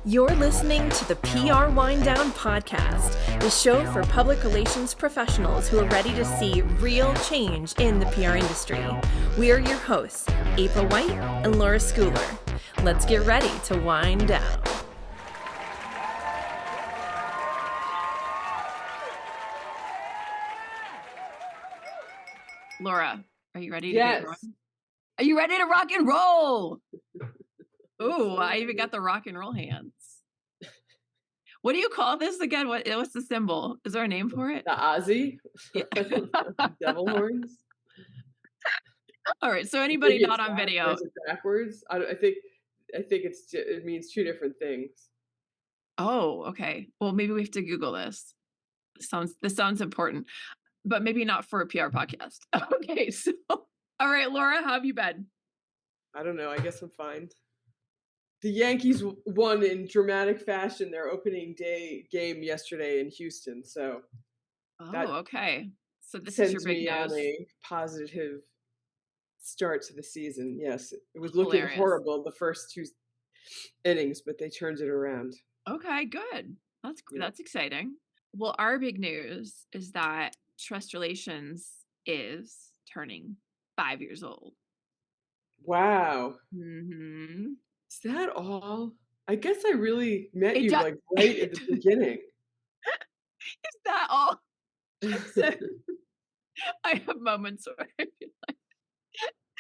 You're listening to the PR Wind Down Podcast, the show for public relations professionals who are ready to see real change in the PR industry. We are your hosts, April White and Laura Schooler. Let's get ready to wind down. Laura, are you ready to get going? Are you ready to rock and roll? Ooh, I even got the rock and roll hands. What do you call this again? What's the symbol? Is there a name for it? The Aussie? Yeah. Devil horns? All right, so anybody not on video. Is it backwards? I think it means two different things. Oh, okay. Well, maybe we have to Google this. This sounds important, but maybe not for a PR podcast. Okay, so all right, Laura, how have you been? I don't know. I guess I'm fine. The Yankees won in dramatic fashion their opening day game yesterday in Houston. So, okay. So this is your big news. On a positive start to the season. Yes, it was looking horrible the first two innings, but they turned it around. Okay, good. That's exciting. Well, our big news is that Trust Relations is turning 5 years old. Wow. Mm-hmm. Is that all? I guess I really met you like right at the beginning. Is that all? I have moments where I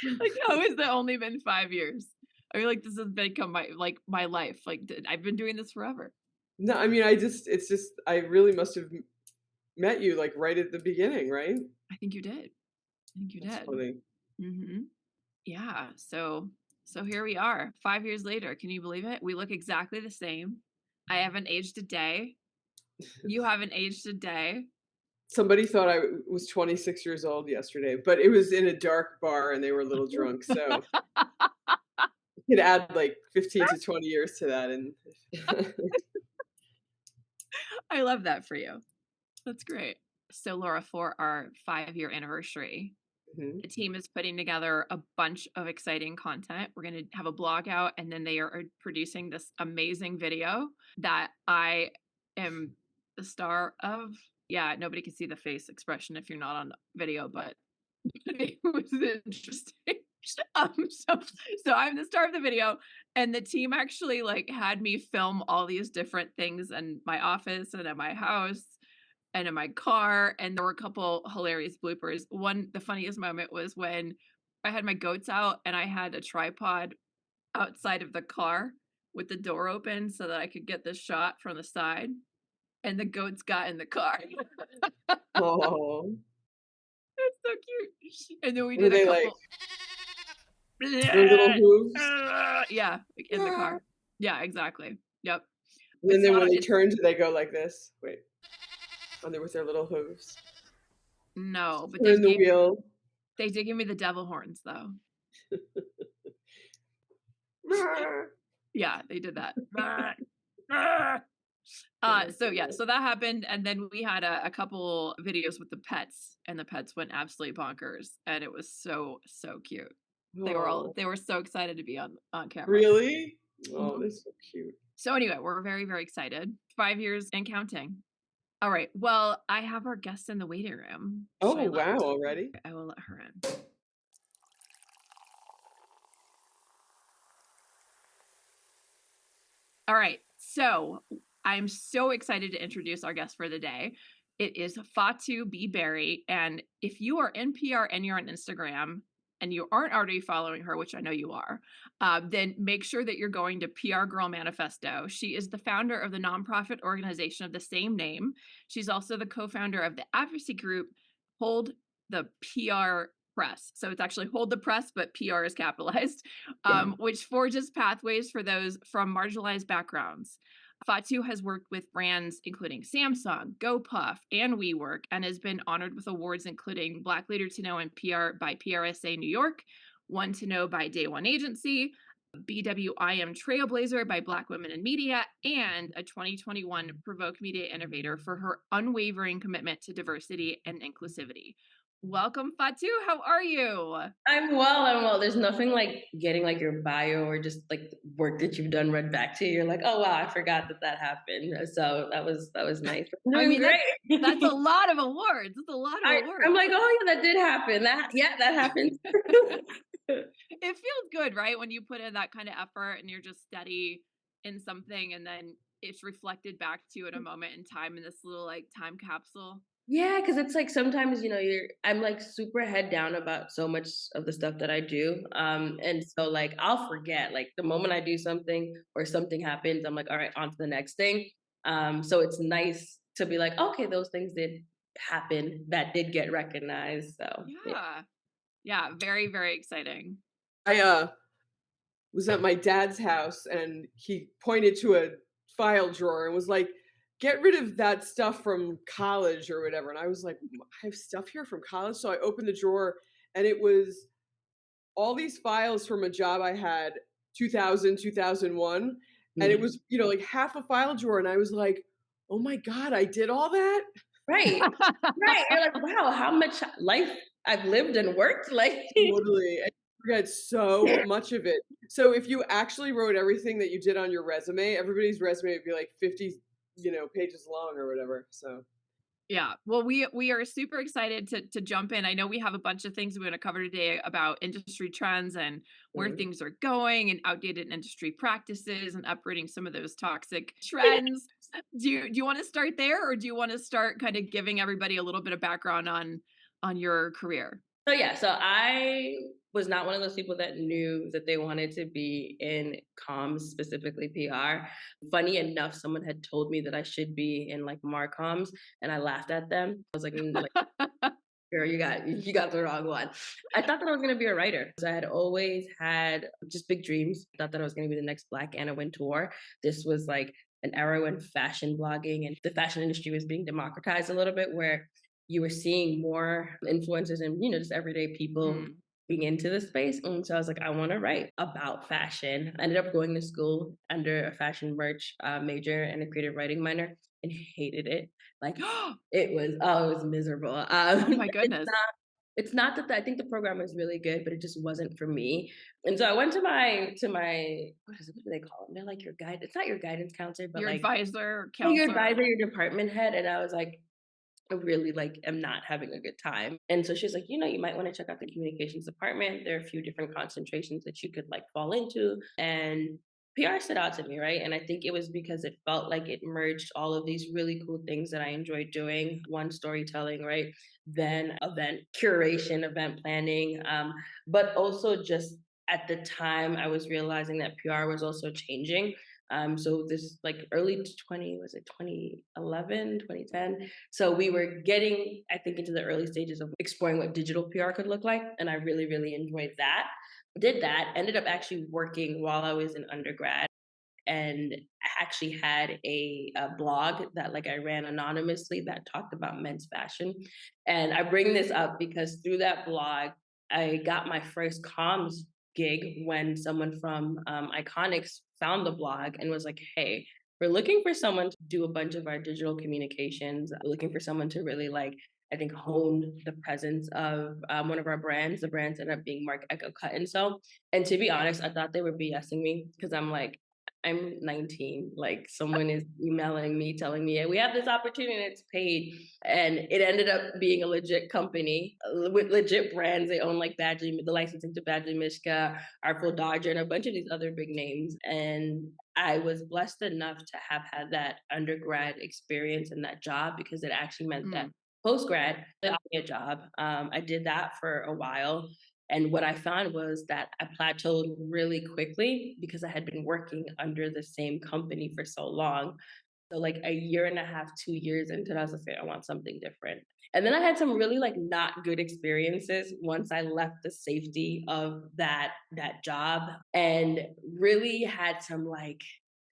feel like how has it only been 5 years? I feel like this has become my life. Like I've been doing this forever. No, I mean, I really must have met you like right at the beginning, right? I think you did. That's funny. Mm-hmm. Yeah. So here we are, 5 years later. Can you believe it? We look exactly the same. I haven't aged a day. You haven't aged a day. Somebody thought I was 26 years old yesterday, but it was in a dark bar and they were a little drunk. So you could add like 15 to 20 years to that. And I love that for you. That's great. So Laura, for our 5-year anniversary, the team is putting together a bunch of exciting content. We're going to have a blog out, and then they are producing this amazing video that I am the star of. Yeah, nobody can see the face expression if you're not on video, but it was interesting. So I'm the star of the video, and the team actually had me film all these different things in my office and at my house and in my car, and there were a couple hilarious bloopers. The funniest moment was when I had my goats out and I had a tripod outside of the car with the door open so that I could get this shot from the side, and the goats got in the car. Oh, that's so cute. And then we did a couple their little hooves. Yeah, in the car. Yeah, exactly. Yep. And then when they turn, do they go like this? Wait. With their little hooves. No, but they did give me the devil horns though. Yeah, they did that. So that happened, and then we had a couple videos with the pets, and the pets went absolutely bonkers, and it was so cute. Oh. They were so excited to be on camera. Really? Oh, that's so cute. So anyway, we're very, very excited. 5 years and counting. All right. Well, I have our guest in the waiting room. Oh, wow, already? I will let her in. All right. So I'm so excited to introduce our guest for the day. It is Fatou B. Berry. And if you are in PR and you're on Instagram and you aren't already following her, which I know you are, then make sure that you're going to PR Girl Manifesto. She is the founder of the nonprofit organization of the same name. She's also the co-founder of the advocacy group Hold the PR Press. So it's actually Hold the Press, but PR is capitalized, which forges pathways for those from marginalized backgrounds. Fatou has worked with brands including Samsung, GoPuff, and WeWork, and has been honored with awards including Black Leader to Know in PR by PRSA New York, One to Know by Day One Agency, BWIM Trailblazer by Black Women in Media, and a 2021 Provoke Media Innovator for her unwavering commitment to diversity and inclusivity. Welcome, Fatou. How are you? I'm well. There's nothing like getting like your bio or just like work that you've done read back to you. You're like, oh wow, I forgot that happened. So that was nice. I mean, great. That's a lot of awards. That's a lot of awards. I'm like, oh yeah, that did happen. That happened. It feels good, right? When you put in that kind of effort and you're just steady in something, and then it's reflected back to you at a moment in time in this little like time capsule. Yeah, because it's like sometimes, I'm like super head down about so much of the stuff that I do. And so like I'll forget like the moment I do something or something happens, I'm like, all right, on to the next thing. So it's nice to be like, okay, those things did happen that did get recognized. So yeah, very, very exciting. I was at my dad's house and he pointed to a file drawer and was like, get rid of that stuff from college or whatever. And I was like, I have stuff here from college. So I opened the drawer and it was all these files from a job I had 2000, 2001. And it was, like half a file drawer. And I was like, oh my God, I did all that. Right. Right. You're like, wow, how much life I've lived and worked. Like totally. I forget so much of it. So if you actually wrote everything that you did on your resume, everybody's resume would be like 50 pages long or whatever. So yeah, well, we are super excited to jump in. I know we have a bunch of things we're going to cover today about industry trends and where things are going and outdated industry practices and uprooting some of those toxic trends. Do you want to start there, or do you want to start kind of giving everybody a little bit of background on your career? So I was not one of those people that knew that they wanted to be in comms, specifically PR. Funny enough, someone had told me that I should be in like Marcoms, and I laughed at them. I was like girl, you got the wrong one. I thought that I was going to be a writer. So I had always had just big dreams. I thought that I was going to be the next Black Anna Wintour. This was like an era when fashion blogging and the fashion industry was being democratized a little bit, where you were seeing more influencers and, just everyday people being into the space. And so I was like, I want to write about fashion. I ended up going to school under a fashion merch major and a creative writing minor and hated it. Like it was miserable. Oh my goodness. It's not that I think the program was really good, but it just wasn't for me. And so I went to my what do they call them? They're like your guide. It's not your guidance counselor, but your like advisor or counselor. Your advisor, your department head. And I was like, I really am not having a good time. And so she was like, you might want to check out the communications department. There are a few different concentrations that you could fall into. And PR stood out to me, right? And I think it was because it felt like it merged all of these really cool things that I enjoyed doing. One, storytelling, right? Then event curation, event planning, but also just at the time I was realizing that PR was also changing. So this early 2011, 2010. So we were getting, I think, into the early stages of exploring what digital PR could look like. And I really, really enjoyed that. Did that, ended up actually working while I was in undergrad, and actually had a blog that I ran anonymously that talked about men's fashion. And I bring this up because through that blog, I got my first comms gig when someone from Iconics found the blog and was like, hey, we're looking for someone to do a bunch of our digital communications. We're looking for someone to really I think hone the presence of one of our brands. The brands ended up being Mark Echo Cut and Sew. And to be honest, I thought they were BSing me because I'm 19. Someone is emailing me telling me, hey, we have this opportunity and it's paid. And it ended up being a legit company with legit brands. They own Badgley, the licensing to Badgley Mishka, Artful Dodger, and a bunch of these other big names. And I was blessed enough to have had that undergrad experience in that job because it actually meant that post-grad, they offered me a job. I did that for a while. And what I found was that I plateaued really quickly because I had been working under the same company for so long. So a year and a half, 2 years into it, I was like, I want something different. And then I had some really not good experiences once I left the safety of that job, and really had some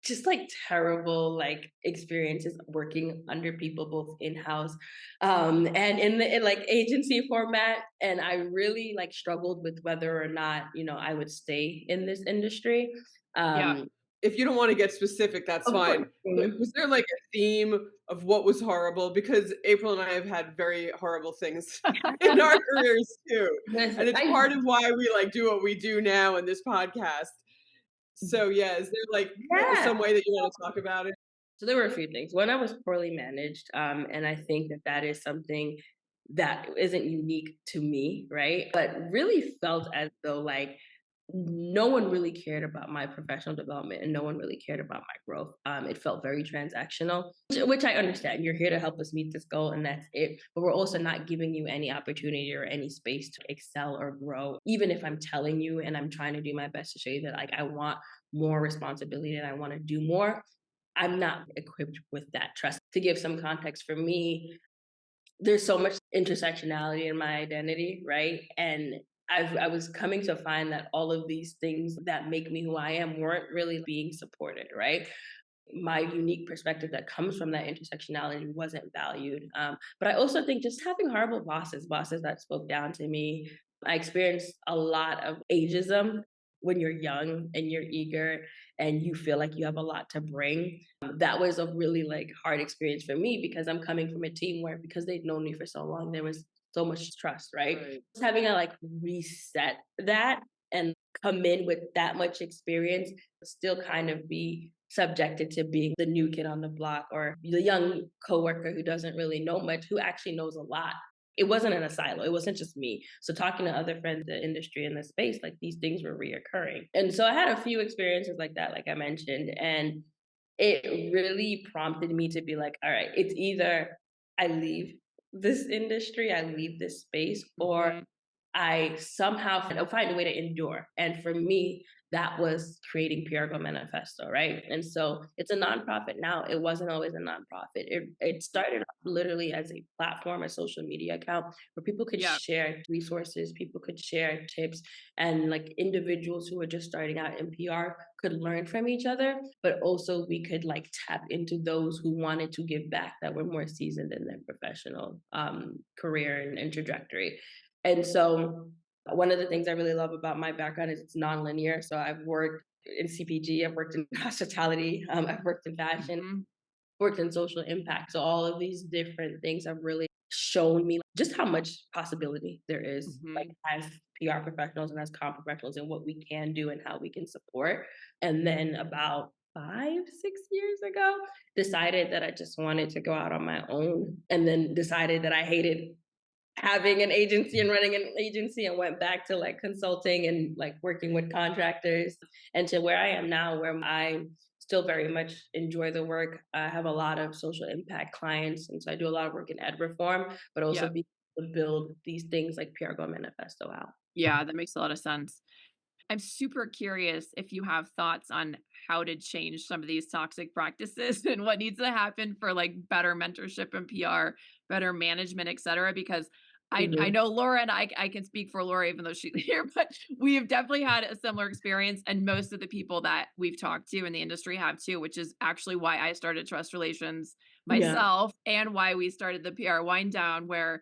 just like terrible like experiences working under people both in-house and in like agency format, and I really like struggled with whether or not, you know, I would stay in this industry. Yeah. If you don't want to get specific, that's Of course. fine. But was there like a theme of what was horrible? Because April and I have had very horrible things in our careers too. Listen, And it's part of why we like do what we do now in this podcast. So yeah, is there like yeah. some way that you want to talk about it? So there were a few things. One, I was poorly managed, and I think that that is something that isn't unique to me, right? But really felt as though like no one really cared about my professional development and no one really cared about my growth. It felt very transactional, which I understand. You're here to help us meet this goal and that's it. But we're also not giving you any opportunity or any space to excel or grow. Even if I'm telling you and I'm trying to do my best to show you that like I want more responsibility and I want to do more, I'm not equipped with that trust. To give some context for me, there's so much intersectionality in my identity, right? And I was coming to find that all of these things that make me who I am weren't really being supported, right? My unique perspective that comes from that intersectionality wasn't valued. But I also think just having horrible bosses that spoke down to me. I experienced a lot of ageism when you're young and you're eager and you feel like you have a lot to bring. That was a really like hard experience for me because I'm coming from a team where because they'd known me for so long, there was so much trust, right? Just having to like reset that and come in with that much experience, still kind of be subjected to being the new kid on the block or the young coworker who doesn't really know much, who actually knows a lot. It wasn't in a silo. It wasn't just me. So talking to other friends in the industry in the space, like these things were reoccurring. And so I had a few experiences like that, like I mentioned, and it really prompted me to be like, all right, it's either I leave this industry, I leave this space, or I somehow find a way to endure. And for me, that was creating PR Manifesto, right? And so it's a nonprofit now. It wasn't always a nonprofit. It started off literally as a platform, a social media account where people could share resources, people could share tips, and like individuals who were just starting out in PR could learn from each other, but also we could like tap into those who wanted to give back that were more seasoned in their professional career and trajectory. And so one of the things I really love about my background is it's nonlinear. So I've worked in CPG, I've worked in hospitality, I've worked in fashion, worked in social impact. So all of these different things have really shown me just how much possibility there is, like as PR professionals and as comm professionals, and what we can do and how we can support. And then about 5-6 years ago, decided that I just wanted to go out on my own, and then decided that I hated having an agency and running an agency, and went back to like consulting and like working with contractors, and to where I am now, where I still very much enjoy the work. I have a lot of social impact clients, and so I do a lot of work in ed reform, but also be able to build these things like PR Go Manifesto out. Yeah, that makes a lot of sense. I'm super curious if you have thoughts on how to change some of these toxic practices and what needs to happen for like better mentorship and PR, better management, et cetera, because I know Laura, and I can speak for Laura, even though she's here, but we have definitely had a similar experience. And most of the people that we've talked to in the industry have too, which is actually why I started Trust Relations myself and why we started the PR Wind Down, where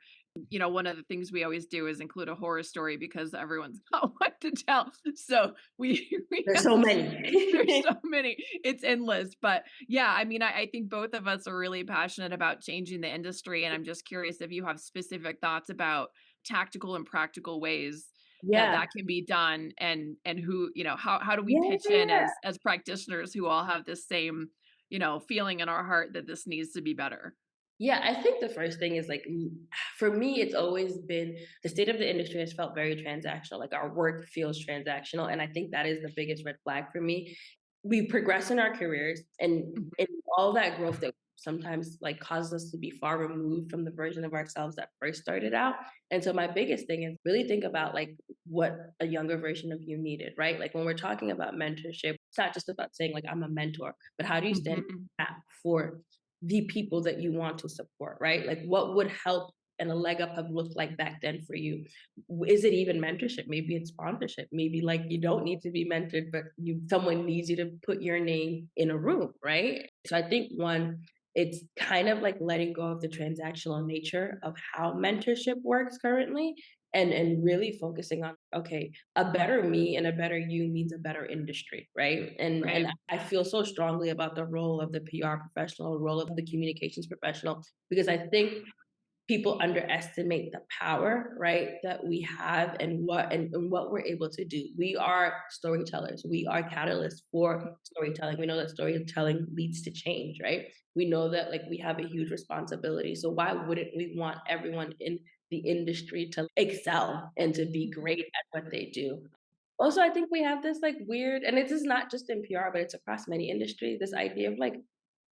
you know, one of the things we always do is include a horror story because everyone's got one to tell. So there's so many. There's so many. It's endless. But yeah, I mean, I think both of us are really passionate about changing the industry. And I'm just curious if you have specific thoughts about tactical and practical ways that can be done, and who, you know, how do we pitch in as practitioners who all have this same, you know, feeling in our heart that this needs to be better. Yeah, I think the first thing is like, for me, it's always been the state of the industry has felt very transactional. Like our work feels transactional. And I think that is the biggest red flag for me. We progress in our careers, and all that growth that sometimes like causes us to be far removed from the version of ourselves that first started out. And so my biggest thing is really think about like what a younger version of you needed, right? Like when we're talking about mentorship, it's not just about saying like I'm a mentor, but how do you stand for the people that you want to support, right? Like what would help and a leg up have looked like back then for you? Is it even mentorship? Maybe it's sponsorship. Maybe like you don't need to be mentored, but someone needs you to put your name in a room, right? So I think one, it's kind of like letting go of the transactional nature of how mentorship works currently, and really focusing on, okay, a better me and a better you means a better industry, right? And I feel so strongly about the role of the PR professional, role of the communications professional, because I think people underestimate the power, right, that we have, and what we're able to do. We are storytellers. We are catalysts for storytelling. We know that storytelling leads to change, right? We know that like we have a huge responsibility. So why wouldn't we want everyone in the industry to excel and to be great at what they do? Also, I think we have this like weird, and it is not just in PR, but it's across many industries, this idea of like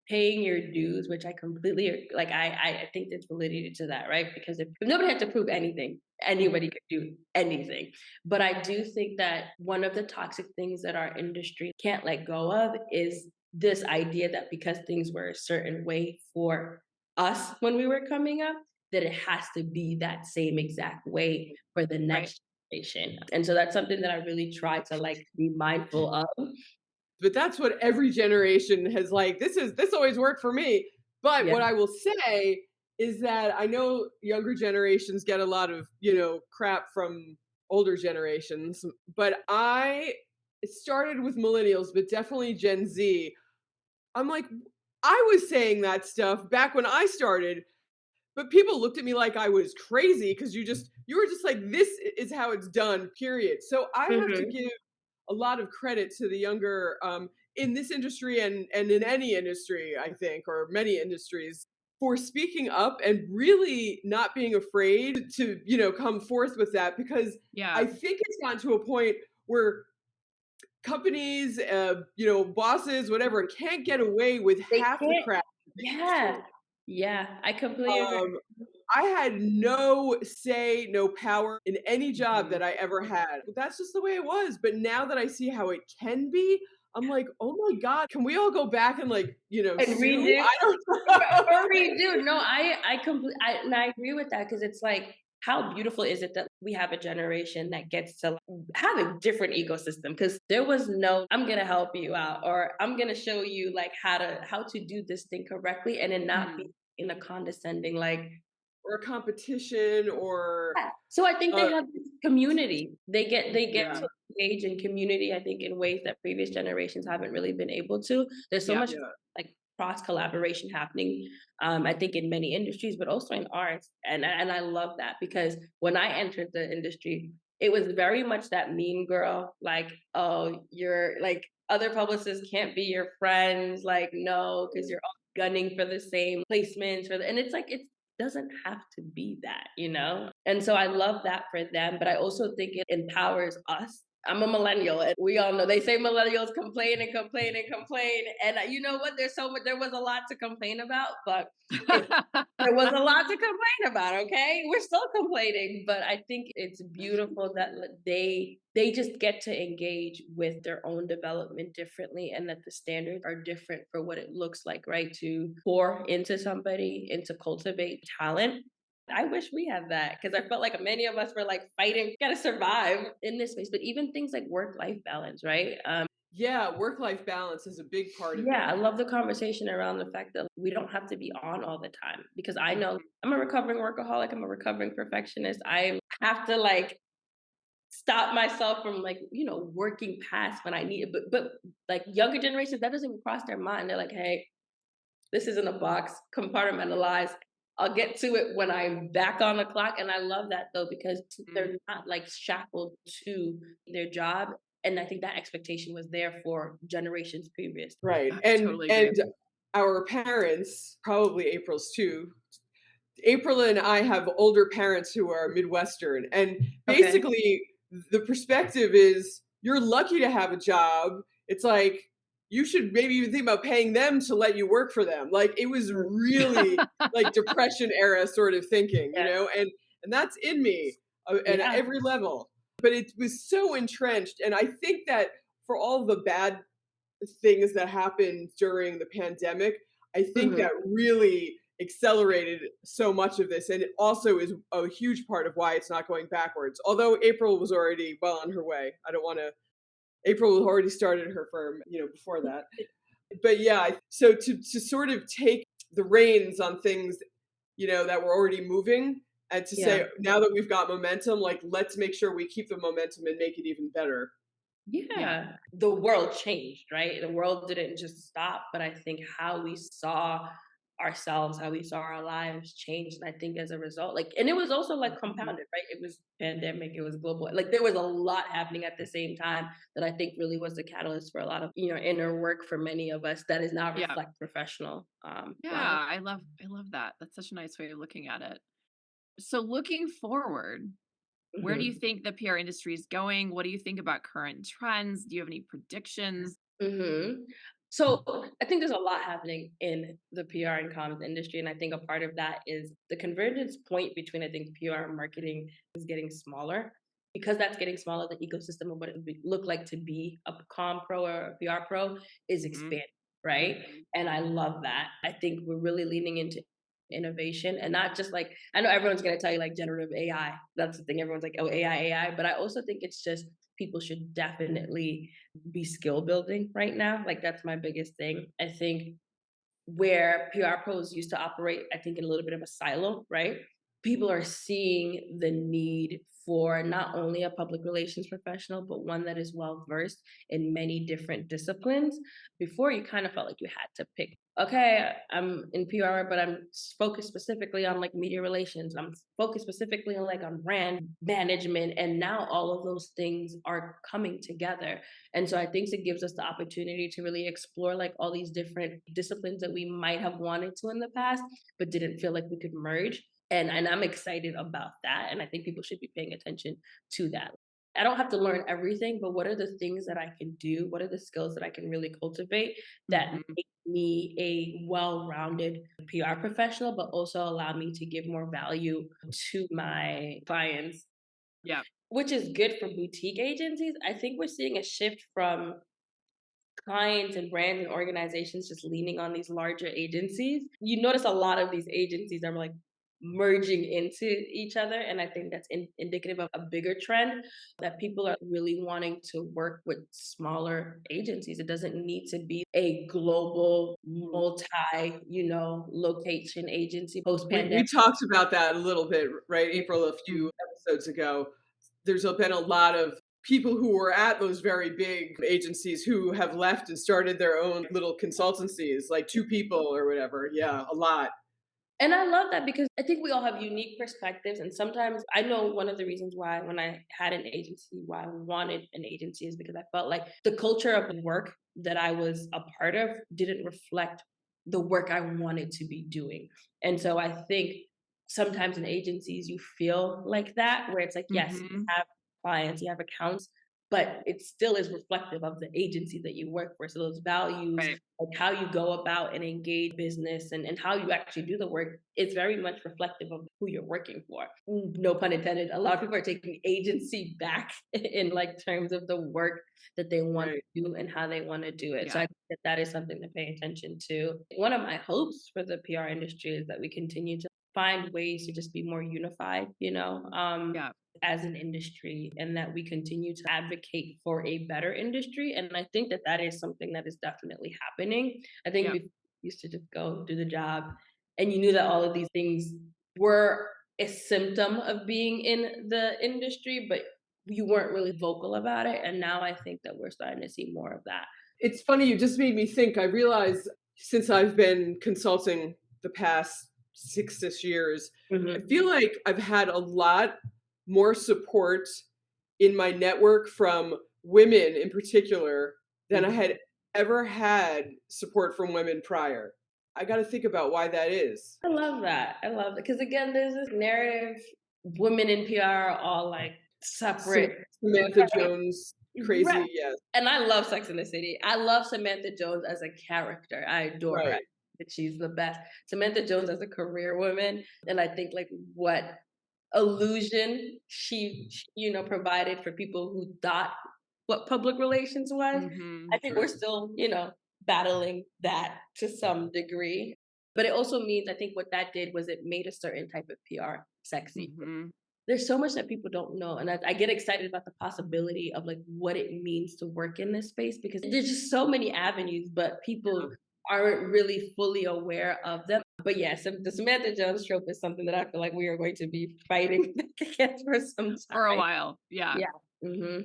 paying your dues, which I completely like. I think there's validity to that, right? Because if nobody had to prove anything, anybody could do anything. But I do think that one of the toxic things that our industry can't let go of is this idea that because things were a certain way for us when we were coming up, that it has to be that same exact way for the next generation. And so that's something that I really try to like be mindful of. But that's what every generation has like, this always worked for me. But what I will say is that I know younger generations get a lot of, crap from older generations, but it started with millennials, but definitely Gen Z. I'm like, I was saying that stuff back when I started, but people looked at me like I was crazy because you were just like, this is how it's done, period. So I have to give a lot of credit to the younger in this industry and in any industry, I think, or many industries, for speaking up and really not being afraid to, come forth with that, because I think it's gotten to a point where companies, bosses, whatever, can't get away with half the crap. Yeah, I completely agree. I had no say, no power in any job that I ever had. That's just the way it was. But now that I see how it can be, I'm like, oh my God, can we all go back and like, and sue? redo? I don't know. Or redo. No, I completely, and I agree with that, because it's like, how beautiful is it that we have a generation that gets to have a different ecosystem? Because there was no, I'm gonna help you out, or I'm gonna show you like how to do this thing correctly, and then not be in a condescending like, or a competition, or so I think they have this community. They get to engage in community, I think, in ways that previous generations haven't really been able to. There's so much like cross collaboration happening, I think, in many industries, but also in arts. And I love that, because when I entered the industry, it was very much that mean girl, like, oh, you're like, other publicists can't be your friends, like, no, because you're all gunning for the same placements, and it's like, it doesn't have to be that, And so I love that for them, but I also think it empowers us. I'm a millennial, and we all know they say millennials complain and complain and complain. And you know what? There was a lot to complain about, but there was a lot to complain about. Okay, we're still complaining, but I think it's beautiful that they just get to engage with their own development differently, and that the standards are different for what it looks like, right? To pour into somebody and to cultivate talent. I wish we had that, because I felt like many of us were like fighting, gotta survive in this space. But even things like work-life balance, right? Work-life balance is a big part of it. I love the conversation around the fact that we don't have to be on all the time, because I know I'm a recovering workaholic. I'm a recovering perfectionist. I have to like stop myself from like, working past when I need it. But like younger generations, that doesn't even cross their mind. They're like, hey, this isn't a box, compartmentalized. I'll get to it when I'm back on the clock. And I love that though, because they're not like shackled to their job. And I think that expectation was there for generations previous. Right. And our parents, probably April's too. April and I have older parents who are Midwestern. And basically the perspective is, you're lucky to have a job. It's like, you should maybe even think about paying them to let you work for them. Like, it was really like Depression era sort of thinking, and that's in me at every level. But it was so entrenched. And I think that for all the bad things that happened during the pandemic, I think that really accelerated so much of this, and it also is a huge part of why it's not going backwards. Although April was already well on her way. April already started her firm, before that. But yeah, so to sort of take the reins on things, that were already moving, and to say, now that we've got momentum, like, let's make sure we keep the momentum and make it even better. Yeah. The world changed, right? The world didn't just stop, but I think how we saw ourselves, how we saw our lives changed. And I think as a result, like, and it was also like compounded, right? It was pandemic, it was global. Like there was a lot happening at the same time that I think really was the catalyst for a lot of, inner work for many of us that is now reflect professional. Yeah, I love that. That's such a nice way of looking at it. So looking forward, where do you think the PR industry is going? What do you think about current trends? Do you have any predictions? So I think there's a lot happening in the PR and comms industry. And I think a part of that is the convergence point between, I think, PR and marketing is getting smaller. Because that's getting smaller, the ecosystem of what it would look like to be a comm pro or a PR pro is expanding, right? And I love that. I think we're really leaning into innovation and not just like, I know everyone's going to tell you like generative AI. That's the thing. Everyone's like, oh, AI. But I also think it's just people should definitely be skill building right now. Like that's my biggest thing. I think where PR pros used to operate, I think in a little bit of a silo, right? People are seeing the need for not only a public relations professional, but one that is well versed in many different disciplines. Before, you kind of felt like you had to pick, okay, I'm in PR, but I'm focused specifically on like media relations. I'm focused specifically on brand management. And now all of those things are coming together. And so I think it gives us the opportunity to really explore like all these different disciplines that we might have wanted to in the past, but didn't feel like we could merge. And I'm excited about that. And I think people should be paying attention to that. I don't have to learn everything, but what are the things that I can do? What are the skills that I can really cultivate that make me a well-rounded PR professional, but also allow me to give more value to my clients? Yeah. Which is good for boutique agencies. I think we're seeing a shift from clients and brands and organizations just leaning on these larger agencies. You notice a lot of these agencies are like merging into each other. And I think that's indicative of a bigger trend that people are really wanting to work with smaller agencies. It doesn't need to be a global multi, location agency post-pandemic. We talked about that a little bit, right, April, a few episodes ago. There's been a lot of people who were at those very big agencies who have left and started their own little consultancies, like 2 people or whatever. Yeah, a lot. And I love that because I think we all have unique perspectives. And sometimes I know one of the reasons why when I had an agency, why I wanted an agency is because I felt like the culture of work that I was a part of didn't reflect the work I wanted to be doing. And so I think sometimes in agencies you feel like that, where it's like, yes, you have clients, you have accounts, but it still is reflective of the agency that you work for. So those values, like how you go about and engage business and how you actually do the work, it's very much reflective of who you're working for. No pun intended. A lot of people are taking agency back in like terms of the work that they want to do and how they want to do it. So I think that is something to pay attention to. One of my hopes for the PR industry is that we continue to find ways to just be more unified, as an industry, and that we continue to advocate for a better industry. And I think that that is something that is definitely happening. I think we used to just go do the job and you knew that all of these things were a symptom of being in the industry, but you weren't really vocal about it. And now I think that we're starting to see more of that. It's funny, you just made me think. I realized since I've been consulting the past 6 years, I feel like I've had a lot more support in my network from women in particular than I had ever had support from women prior. I got to think about why that is. I love that. Because again, there's this narrative, women in PR are all like separate. Samantha Jones, crazy, yes. And I love Sex and the City. I love Samantha Jones as a character. I adore her. That she's the best. Samantha Jones as a career woman. And I think like what illusion she provided for people who thought what public relations was. I think we're still, battling that to some degree. But it also means, I think what that did was it made a certain type of PR sexy. There's so much that people don't know. And I get excited about the possibility of like what it means to work in this space, because there's just so many avenues, but people aren't really fully aware of them. But yes, the Samantha Jones trope is something that I feel like we are going to be fighting against for some time. For a while. Yeah. Yeah.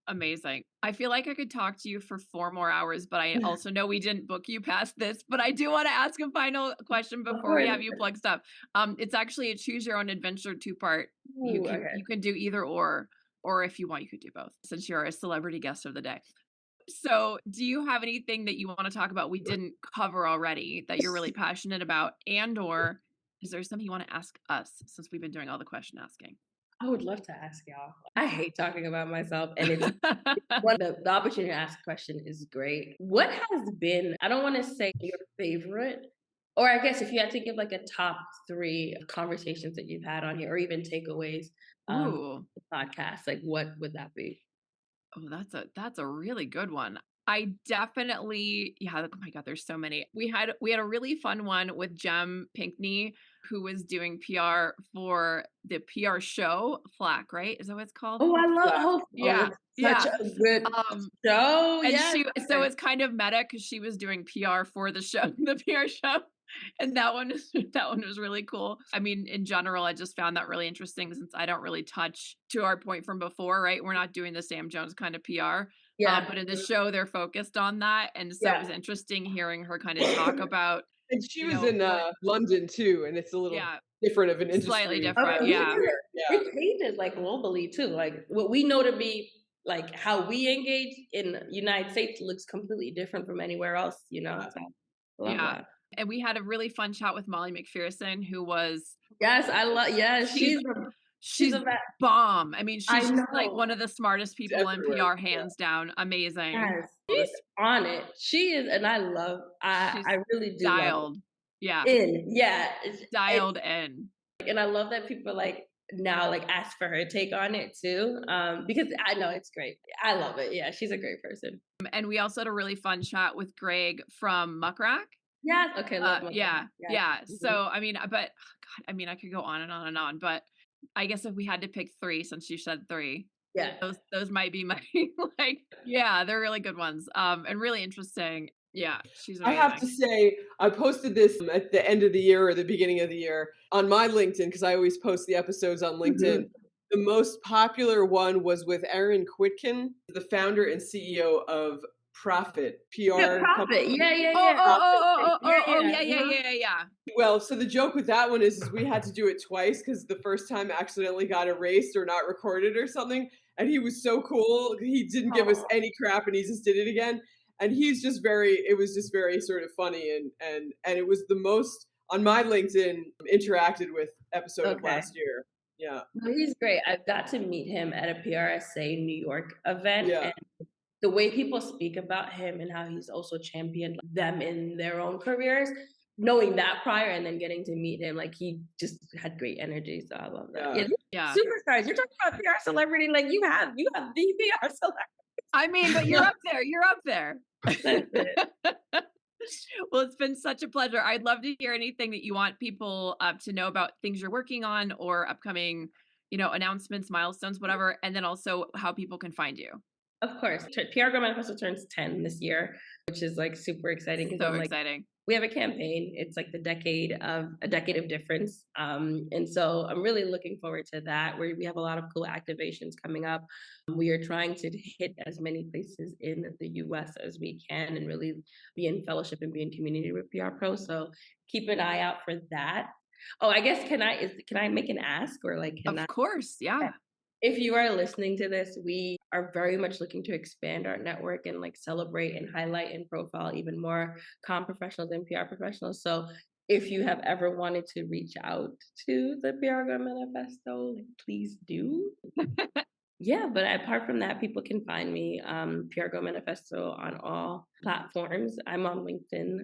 Amazing. I feel like I could talk to you for 4 more hours, but I also know we didn't book you past this, but I do want to ask a final question before we have you plug stuff. It's actually a choose your own adventure 2-part. You can do either or if you want, you could do both, since you're a celebrity guest of the day. So do you have anything that you want to talk about we didn't cover already that you're really passionate about, and or is there something you want to ask us since we've been doing all the question asking? I would love to ask y'all. I hate talking about myself, and it's the opportunity to ask a question is great. What has been, I don't want to say your favorite, or I guess if you had to give like a top 3 conversations that you've had on here, or even takeaways the podcast, like what would that be? Oh, that's a really good one. I definitely, oh my God, there's so many. We had a really fun one with Jem Pinkney, who was doing PR for the PR show Flack, right? Is that what it's called? Oh, I love such a good show. And so it's kind of meta because she was doing PR for the show, the PR show. And that one was really cool. I mean, in general, I just found that really interesting since I don't really touch, to our point from before, right? We're not doing the Sam Jones kind of PR. But in the show, they're focused on that. And so it was interesting hearing her kind of talk about. And she was in London too, and it's a little different of an industry. Slightly different, It changes like globally too. Like what we know to be like how we engage in the United States looks completely different from anywhere else, you know? So, that. And we had a really fun chat with Molly McPherson, who was she's a bomb. I mean, she's just like one of the smartest people in PR, hands down. Amazing. Yes. She's on it. She is, and I really do dialed. Dialed in. And I love that people like now like ask for her take on it too, because I know it's great. I love it. Yeah, she's a great person. And we also had a really fun chat with Greg from Muckrack. Yes. Okay. So I mean, but God, I mean, I could go on and on and on, but I guess if we had to pick 3, since you said 3, those might be my they're really good ones, and really interesting. Yeah, she's amazing. I have to say, I posted this at the end of the year or the beginning of the year on my LinkedIn, because I always post the episodes on LinkedIn. The most popular one was with Aaron Quitkin, the founder and CEO of Profit PR. Profit. Well, so the joke with that one is we had to do it twice because the first time accidentally got erased or not recorded or something. And he was so cool. He didn't give us any crap, and he just did it again. And he's just it was just very sort of funny. And it was the most on my LinkedIn interacted with episode of last year. Yeah. No, he's great. I've got to meet him at a PRSA New York event. Yeah. And the way people speak about him and how he's also championed them in their own careers, knowing that prior and then getting to meet him, like he just had great energy. So I love that. Yeah. Superstars. You're talking about PR celebrity, like you have the PR celebrity. I mean, but you're up there. You're up there. Well, it's been such a pleasure. I'd love to hear anything that you want people to know about things you're working on or upcoming, announcements, milestones, whatever, and then also how people can find you. Of course. PR Girl Manifesto turns 10 this year, which is like super exciting. So exciting. We have a campaign. It's like a decade of difference. And so I'm really looking forward to that. We have a lot of cool activations coming up. We are trying to hit as many places in the US as we can and really be in fellowship and be in community with PR Pro. So keep an eye out for that. Oh, I guess can I make an ask or like Of course, yeah. If you are listening to this, we are very much looking to expand our network and like celebrate and highlight and profile even more comm professionals and PR professionals. So if you have ever wanted to reach out to the PR Girl Manifesto, please do. But apart from that, people can find me, PR Girl Manifesto on all platforms. I'm on LinkedIn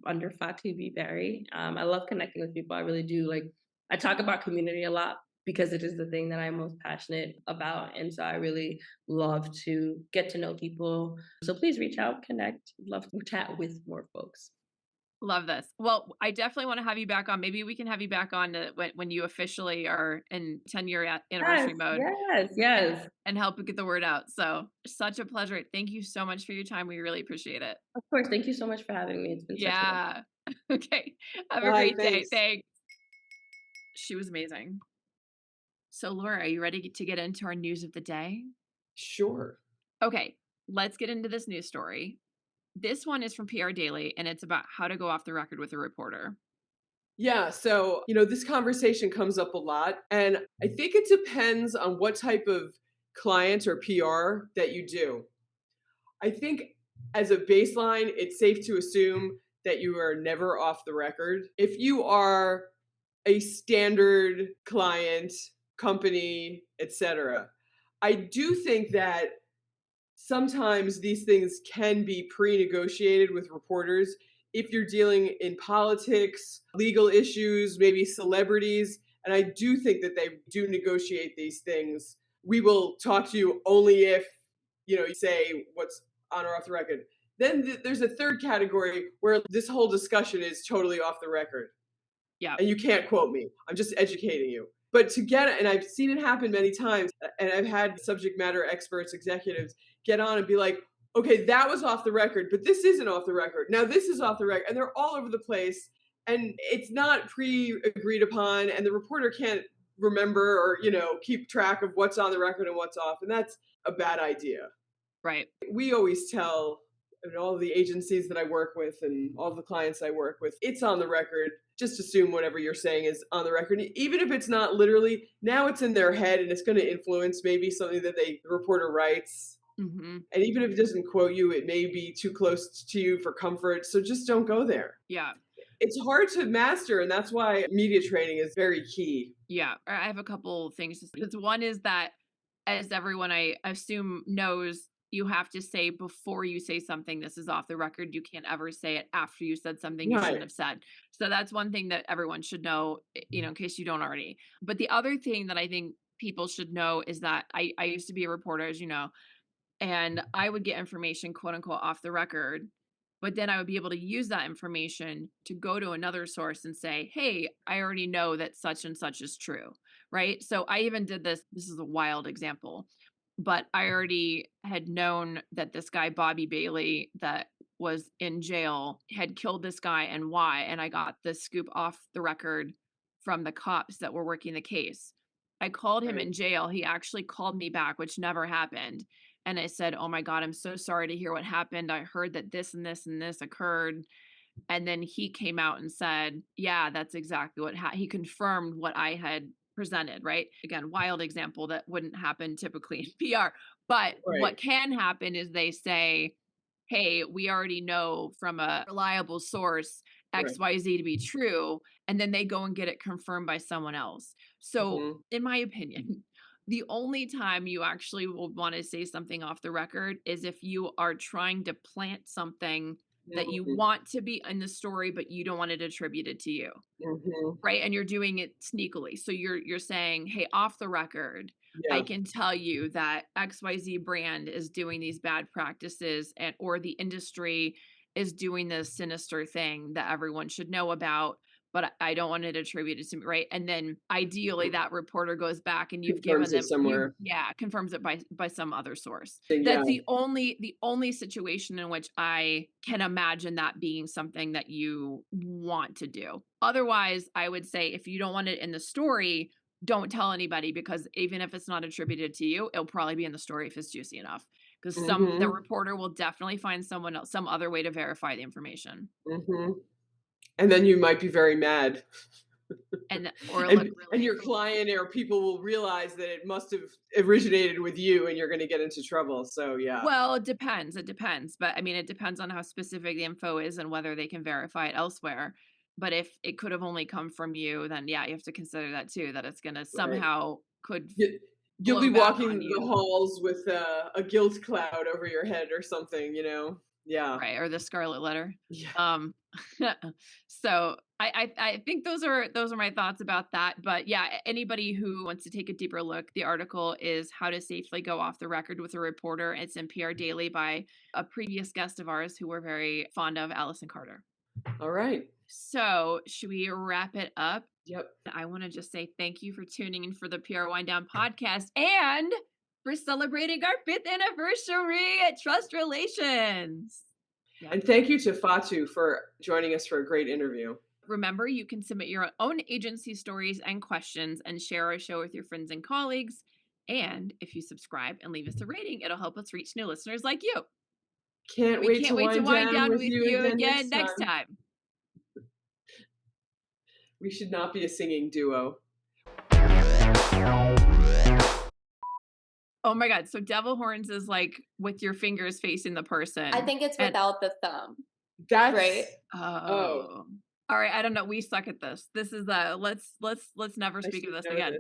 under Fatou B. Berry. I love connecting with people. I really do. Like I talk about community a lot, because it is the thing that I'm most passionate about. And so I really love to get to know people. So please reach out, connect, love to chat with more folks. Love this. Well, I definitely want to have you back on. Maybe we can have you back on when you officially are in 10-year anniversary mode. Yes. And help get the word out. So such a pleasure. Thank you so much for your time. We really appreciate it. Of course. Thank you so much for having me. It's been such a Okay. Have a Bye, great day. thanks. Thanks. She was amazing. So Laura, are you ready to get into our news of the day? Sure. Okay. Let's get into this news story. This one is from PR Daily, and it's about how to go off the record with a reporter. Yeah, so, this conversation comes up a lot, and I think it depends on what type of client or PR that you do. I think as a baseline, it's safe to assume that you are never off the record. If you are a standard client, company, etc., I do think that sometimes these things can be pre-negotiated with reporters if you're dealing in politics, legal issues, maybe celebrities. And I do think that they do negotiate these things. We will talk to you only if, you say what's on or off the record. Then there's a third category where this whole discussion is totally off the record. Yeah. And you can't quote me. I'm just educating you. But to get it, and I've seen it happen many times, and I've had subject matter experts, executives get on and be like, okay, that was off the record, but this isn't off the record. Now this is off the record. And they're all over the place. And it's not pre-agreed upon. And the reporter can't remember or, keep track of what's on the record and what's off. And that's a bad idea. Right. We always tell all the agencies that I work with and all the clients I work with, it's on the record. Just assume whatever you're saying is on the record. Even if it's not literally, now it's in their head and it's going to influence maybe something that the reporter writes. Mm-hmm. And even if it doesn't quote you, it may be too close to you for comfort. So just don't go there. Yeah. It's hard to master, and that's why media training is very key. Yeah. I have a couple things to say. One is that, as everyone I assume knows, you have to say before you say something, this is off the record. You can't ever say it after you said something you shouldn't have said. So that's one thing that everyone should know, in case you don't already. But the other thing that I think people should know is that I used to be a reporter, as you know, and I would get information, quote unquote, off the record. But then I would be able to use that information to go to another source and say, hey, I already know that such and such is true, right? So I even did this. This is a wild example, but I already had known that this guy, Bobby Bailey, that was in jail, had killed this guy and why. And I got the scoop off the record from the cops that were working the case. I called him in jail. He actually called me back, which never happened. And I said, oh my God, I'm so sorry to hear what happened. I heard that this and this and this occurred. And then he came out and said, yeah, that's exactly what he confirmed what I had presented, right? Again, wild example that wouldn't happen typically in PR. But what can happen is they say, hey, we already know from a reliable source XYZ to be true. And then they go and get it confirmed by someone else. So in my opinion, the only time you actually will want to say something off the record is if you are trying to plant something that you want to be in the story, but you don't want it attributed to you. Right. And you're doing it sneakily. So you're saying, hey, off the record, I can tell you that XYZ brand is doing these bad practices or the industry is doing this sinister thing that everyone should know about, but I don't want it attributed to me, right? And then ideally that reporter goes back and you've Confirms given them it somewhere. Confirms it by some other source. That's the only situation in which I can imagine that being something that you want to do. Otherwise, I would say if you don't want it in the story, don't tell anybody, because even if it's not attributed to you, it'll probably be in the story if it's juicy enough. Because the reporter will definitely find someone else, some other way to verify the information. And then you might be very mad. And your client or people will realize that it must have originated with you and you're going to get into trouble. So, yeah. Well, it depends. But I mean, it depends on how specific the info is and whether they can verify it elsewhere. But if it could have only come from you, then yeah, you have to consider that too, that it's going to somehow You'll be walking the halls with a guilt cloud over your head or something, Yeah. Right. Or the Scarlet Letter. Yeah. So I think those are my thoughts about that. But yeah, anybody who wants to take a deeper look, the article is How to Safely Go Off the Record with a Reporter. It's in PR Daily by a previous guest of ours who we're very fond of, Allison Carter. All right. So should we wrap it up? Yep. I want to just say thank you for tuning in for the PR Wind Down podcast and for celebrating our 5th anniversary at Trust Relations. Yep. And thank you to Fatou for joining us for a great interview. Remember, you can submit your own agency stories and questions and share our show with your friends and colleagues. And if you subscribe and leave us a rating, it'll help us reach new listeners like you. Can't wait to wind down with you again next time. We should not be a singing duo. Oh my God. So devil horns is like with your fingers facing the person. I think it's without the thumb. That's right. Oh. All right. I don't know. We suck at this. This is let's never speak of this again.